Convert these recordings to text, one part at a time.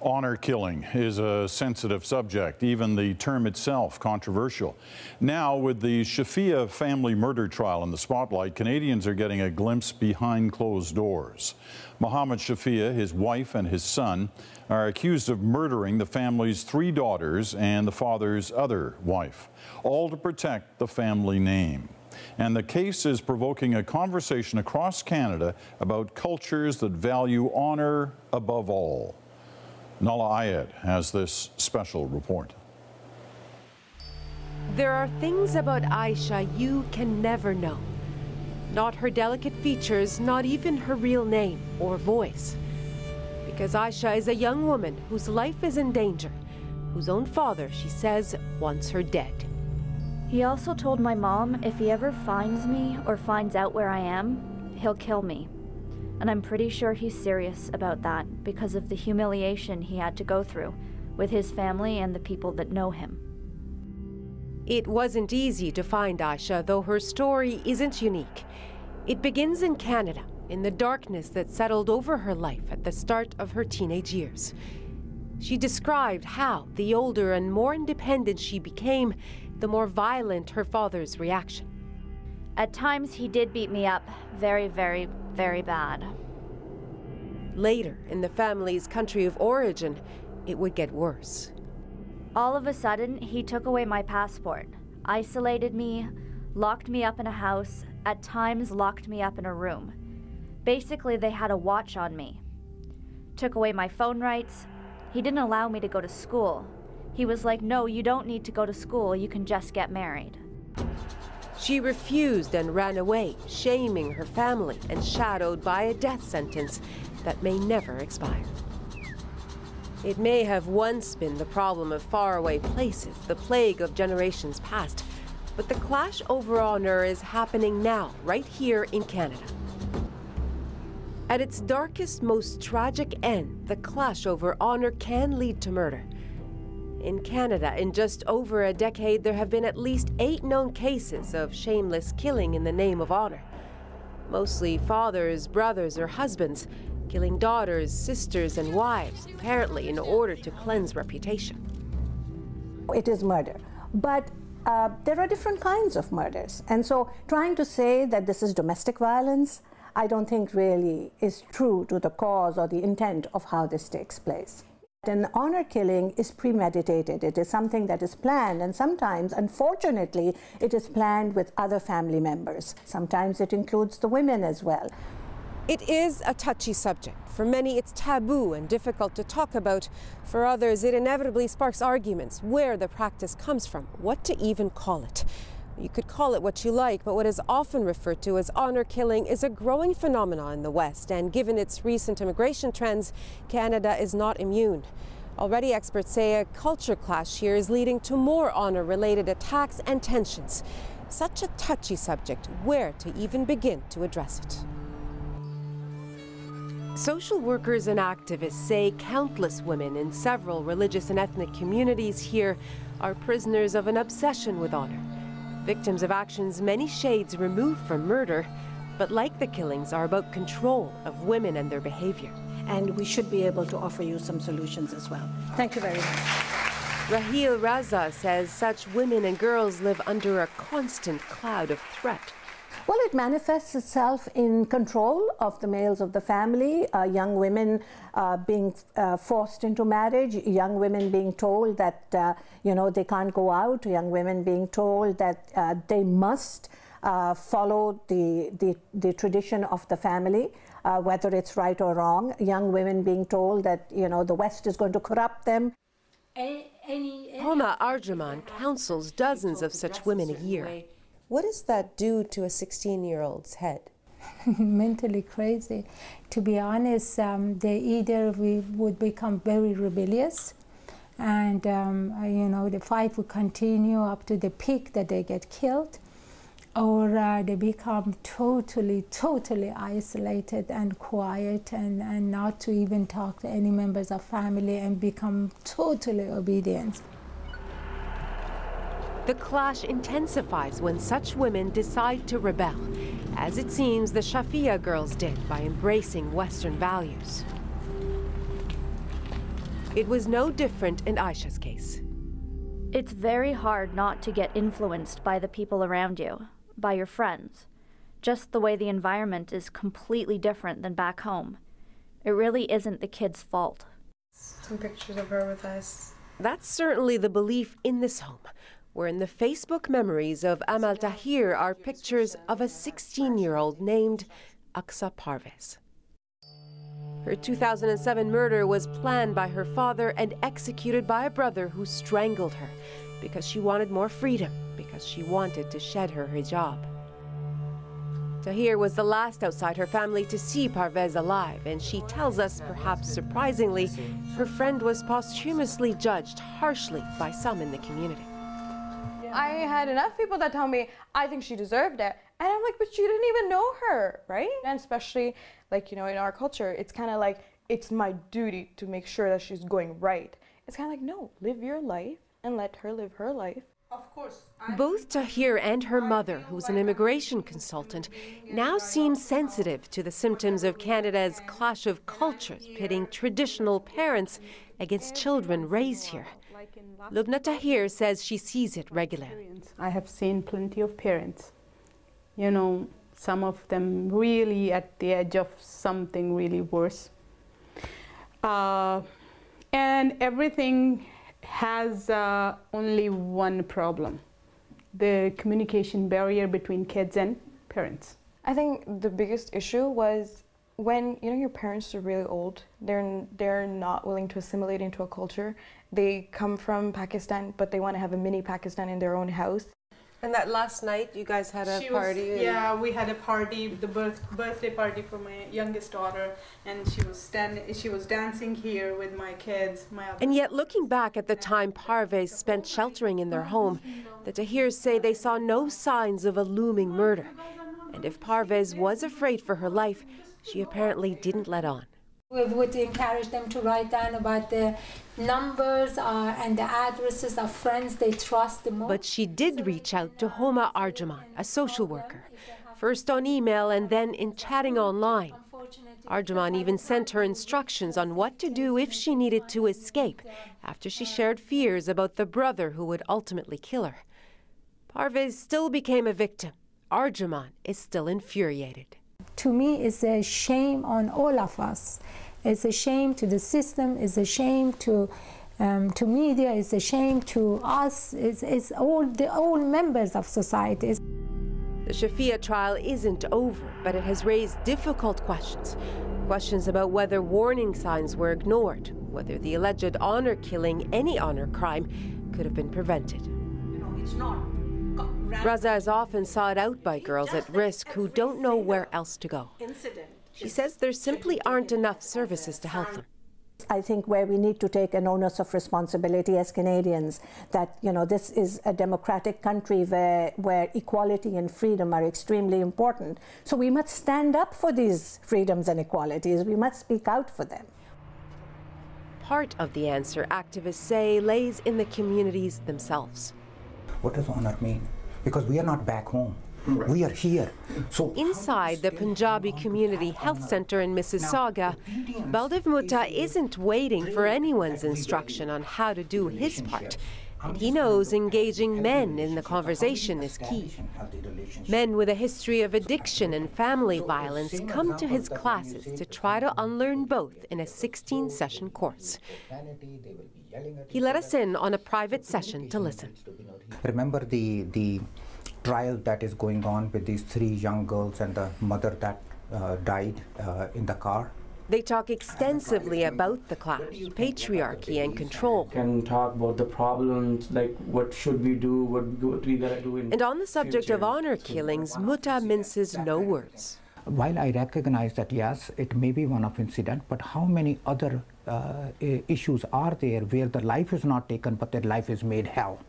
Honor killing is a sensitive subject, even the term itself controversial. Now, with the Shafia family murder trial in the spotlight, Canadians are getting a glimpse behind closed doors. Mohammed Shafia, his wife and his son are accused of murdering the family's 3 daughters and the father's other wife, all to protect the family name. And the case is provoking a conversation across Canada about cultures that value honor above all. Nahlah Ayed has this special report. There are things about Aisha you can never know. Not her delicate features, not even her real name or voice. Because Aisha is a young woman whose life is in danger, whose own father, she says, wants her dead. He also told my mom if he ever finds me or finds out where I am, he'll kill me. And I'm pretty sure he's serious about that because of the humiliation he had to go through with his family and the people that know him. It wasn't easy to find Aisha, though her story isn't unique. It begins in Canada, in the darkness that settled over her life at the start of her teenage years. She described how, the older and more independent she became, the more violent her father's reaction. At times, he did beat me up very, very, very bad. Later, in the family's country of origin, it would get worse. All of a sudden, he took away my passport, isolated me, locked me up in a house, at times locked me up in a room. Basically, they had a watch on me. Took away my phone rights. He didn't allow me to go to school. He was like, no, you don't need to go to school, you can just get married. She refused and ran away, shaming her family and shadowed by a death sentence that may never expire. It may have once been the problem of faraway places, the plague of generations past, but the clash over honor is happening now, right here in Canada. At its darkest, most tragic end, the clash over honor can lead to murder. In Canada, in just over a decade, there have been at least 8 known cases of shameless killing in the name of honor. Mostly fathers, brothers, or husbands, killing daughters, sisters, and wives, apparently in order to cleanse reputation. It is murder, but there are different kinds of murders. And so trying to say that this is domestic violence, I don't think really is true to the cause or the intent of how this takes place. An honor killing is premeditated. It is something that is planned, and sometimes, unfortunately, it is planned with other family members. Sometimes it includes the women as well. It is a touchy subject. For many, it's taboo and difficult to talk about. For others, it inevitably sparks arguments where the practice comes from, what to even call it. You could call it what you like, but what is often referred to as honor killing is a growing phenomenon in the West, and given its recent immigration trends, Canada is not immune. Already experts say a culture clash here is leading to more honor-related attacks and tensions. Such a touchy subject, where to even begin to address it? Social workers and activists say countless women in several religious and ethnic communities here are prisoners of an obsession with honor. Victims of actions many shades removed from murder, but like the killings, are about control of women and their behavior. And we should be able to offer you some solutions as well. Thank you very much. Raheel Raza says such women and girls live under a constant cloud of threat. Well, it manifests itself in control of the males of the family, young women being forced into marriage, young women being told that, they can't go out, young women being told that they must follow the tradition of the family, whether it's right or wrong, young women being told that, the West is going to corrupt them. Homa Arjaman counsels dozens of such women a year. What does that do to a 16-year-old's head? Mentally crazy. To be honest, they either would become very rebellious, and the fight would continue up to the peak that they get killed, or they become totally isolated and quiet, and not to even talk to any members of family, and become totally obedient. The clash intensifies when such women decide to rebel, as it seems the Shafia girls did by embracing Western values. It was no different in Aisha's case. It's very hard not to get influenced by the people around you, by your friends. Just the way the environment is completely different than back home. It really isn't the kid's fault. Some pictures of her with us. That's certainly the belief in this home, where in the Facebook memories of Amal Tahir are pictures of a 16-year-old named Aqsa Parvez. Her 2007 murder was planned by her father and executed by a brother who strangled her because she wanted more freedom, because she wanted to shed her hijab. Tahir was the last outside her family to see Parvez alive, and she tells us, perhaps surprisingly, her friend was posthumously judged harshly by some in the community. I had enough people that tell me, I think she deserved it. And I'm like, but you didn't even know her, right? And especially, like, you know, in our culture, it's kind of like, it's my duty to make sure that she's going right. It's kind of like, no, live your life and let her live her life. Of course. Both Tahir and her mother, who's an immigration consultant, now seem sensitive to the symptoms of Canada's clash of cultures, pitting traditional parents against children raised here. Lubna Tahir says she sees it regularly. I have seen plenty of parents, you know, some of them really at the edge of something really worse. And everything has only one problem: the communication barrier between kids and parents. I think the biggest issue was when, you know, your parents are really old, they're not willing to assimilate into a culture. They come from Pakistan, but they want to have a mini Pakistan in their own house. And that last night, you guys had a party? Yeah, we had a party, the birthday party for my youngest daughter, and she was dancing here with my kids. And yet, looking back at the time Parvez spent sheltering in their home, the Tahirs say they saw no signs of a looming murder. And if Parvez was afraid for her life, she apparently didn't let on. We would encourage them to write down about the numbers and the addresses of friends they trust the most. But she did reach out to Homa Arjaman, a social worker, first on email and then in chatting online. Arjaman even sent her instructions on what to do if she needed to escape after she shared fears about the brother who would ultimately kill her. Parvez still became a victim. Arjaman is still infuriated. To me, it's a shame on all of us. It's a shame to the system, it's a shame to media, it's a shame to us, it's all members of society. The Shafia trial isn't over, but it has raised difficult questions. Questions about whether warning signs were ignored, whether the alleged honor killing, any honor crime, could have been prevented. You know, it's not. Raza is often sought out by girls at risk who don't know where else to go. She says there simply aren't enough services to help them. I think where we need to take an onus of responsibility as Canadians, that, you know, this is a democratic country where equality and freedom are extremely important. So we must stand up for these freedoms and equalities. We must speak out for them. Part of the answer, activists say, lays in the communities themselves. What does honor mean? Because we are not back home. Right. We are here. So inside the Punjabi Community Health Centre in Mississauga, Baldev Mutta isn't waiting for anyone's instruction on how to do his part. And he knows engaging men in the conversation is key. Men with a history of addiction and family violence come to his classes to try to unlearn both in a 16-session course. He let us in on a private session to listen. Remember the trial that is going on with these 3 young girls and the mother that died in the car? They talk extensively about the clash, patriarchy and control. Can talk about the problems, like what should we do, what we gotta do in And on the subject of honor killings, Mutta minces no words. While I recognize that, yes, it may be one-off incident, but how many other issues are there where the life is not taken, but their life is made hell?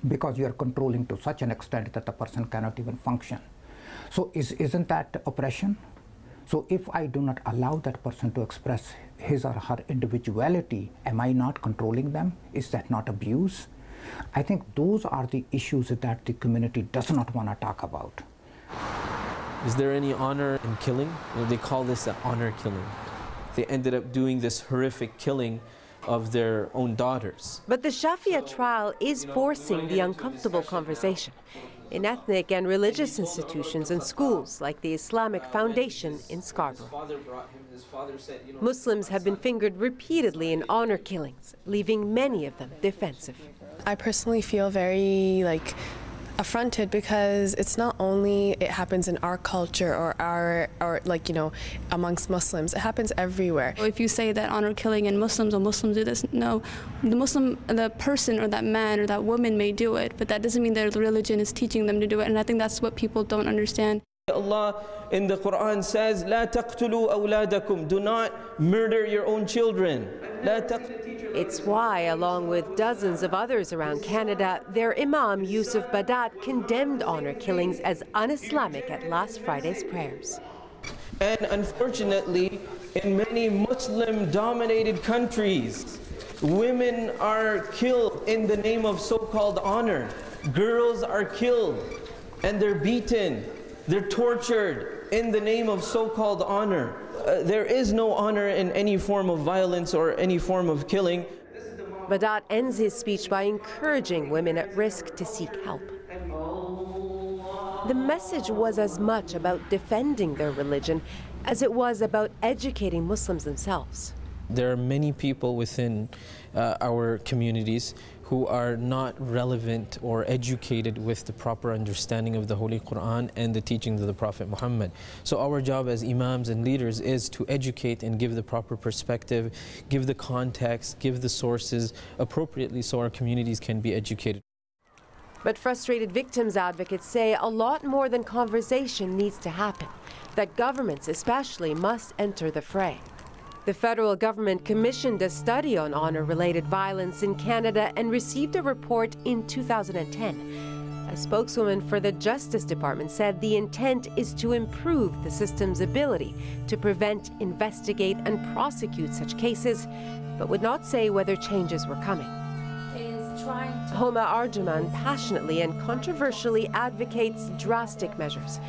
Because you are controlling to such an extent that the person cannot even function. So isn't that oppression? So if I do not allow that person to express his or her individuality, am I not controlling them? Is that not abuse? I think those are the issues that the community does not want to talk about. Is there any honor in killing? You know, they call this an honor killing. They ended up doing this horrific killing of their own daughters. But the Shafia trial is forcing the uncomfortable conversation in ethnic and religious institutions and schools like the Islamic Foundation in Scarborough. Muslims have been fingered repeatedly in honor killings, leaving many of them defensive. I personally feel very affronted because it's not only it happens in our culture or amongst Muslims, it happens everywhere. If you say that honor killing and Muslims do this, no, the person or that man or that woman may do it, but that doesn't mean that the religion is teaching them to do it, and I think that's what people don't understand. Allah in the Quran says, "La taqtulu awladakum." Do not murder your own children. It's why, along with dozens of others around Canada, their Imam Yusuf Badat condemned honor killings as un-Islamic at last Friday's prayers. And unfortunately, in many Muslim-dominated countries, women are killed in the name of so-called honor. Girls are killed and they're beaten. They're tortured in the name of so-called honor. There is no honor in any form of violence or any form of killing. Badat ends his speech by encouraging women at risk to seek help. The message was as much about defending their religion as it was about educating Muslims themselves. There are many people within our communities who are not relevant or educated with the proper understanding of the Holy Quran and the teachings of the Prophet Muhammad. So our job as imams and leaders is to educate and give the proper perspective, give the context, give the sources appropriately so our communities can be educated. But frustrated victims advocates say a lot more than conversation needs to happen, that governments especially must enter the fray. The federal government commissioned a study on honor-related violence in Canada and received a report in 2010. A spokeswoman for the Justice Department said the intent is to improve the system's ability to prevent, investigate, and prosecute such cases, but would not say whether changes were coming. Homa Arjuman passionately and controversially advocates drastic measures.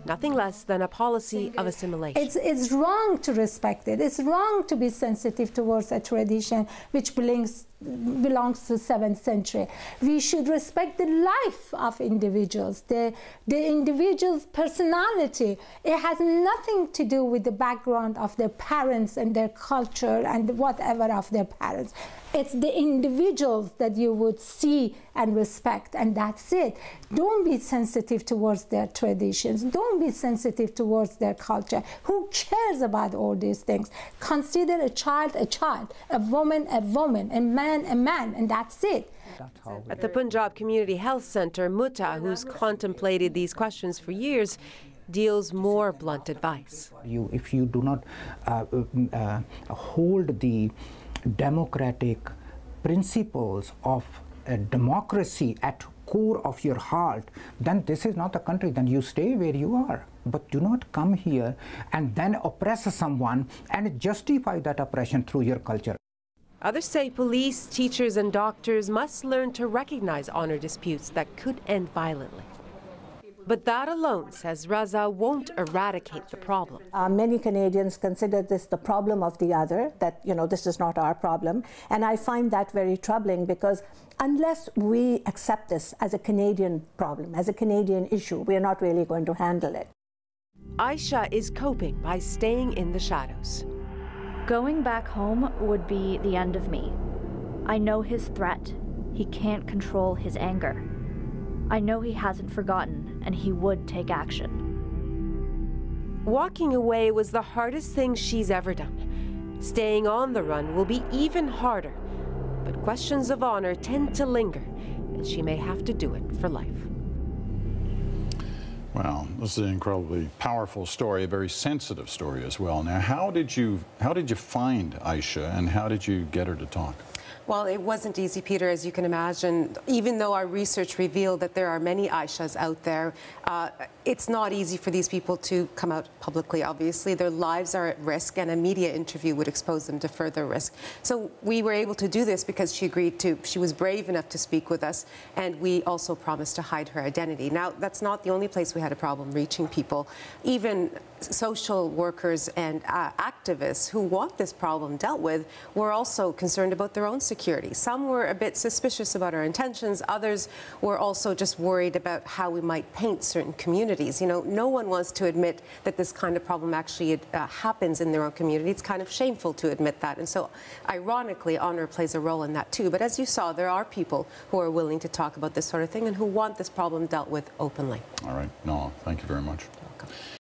Nothing less than a policy of assimilation. It's wrong to respect it. It's wrong to be sensitive towards a tradition which belongs to 7th century. We should respect the life of individuals, the individual's personality. It has nothing to do with the background of their parents and their culture and whatever of their parents. It's the individuals that you would see and respect, and that's it. Don't be sensitive towards their traditions. Don't be sensitive towards their culture. Who cares about all these things? Consider a child, a woman, a man, and that's it. At the Punjab Community Health Centre, Mutta, who's contemplated these questions for years, deals more blunt advice. If you do not hold the democratic principles of a democracy at core of your heart, then this is not a country. Then you stay where you are. But do not come here and then oppress someone and justify that oppression through your culture. Others say police, teachers, and doctors must learn to recognize honor disputes that could end violently. But that alone, says Raza, won't eradicate the problem. Many Canadians consider this the problem of the other, that, this is not our problem. And I find that very troubling because unless we accept this as a Canadian problem, as a Canadian issue, we are not really going to handle it. Aisha is coping by staying in the shadows. Going back home would be the end of me. I know his threat. He can't control his anger. I know he hasn't forgotten, and he would take action. Walking away was the hardest thing she's ever done. Staying on the run will be even harder. But questions of honor tend to linger, and she may have to do it for life. Wow, this is an incredibly powerful story, a very sensitive story as well. Now, how did you find Aisha, and how did you get her to talk? Well, it wasn't easy, Peter, as you can imagine. Even though our research revealed that there are many Aishas out there, it's not easy for these people to come out publicly, obviously. Their lives are at risk, and a media interview would expose them to further risk. So we were able to do this because she agreed to, she was brave enough to speak with us, and we also promised to hide her identity. Now, that's not the only place we had a problem reaching people. Even social workers and activists who want this problem dealt with were also concerned about their own security. Some were a bit suspicious about our intentions. Others were also just worried about how we might paint certain communities. You know, no one wants to admit that this kind of problem actually happens in their own community. It's kind of shameful to admit that. And so, ironically, honor plays a role in that too. But as you saw, there are people who are willing to talk about this sort of thing and who want this problem dealt with openly. All right. No, thank you very much. You're welcome.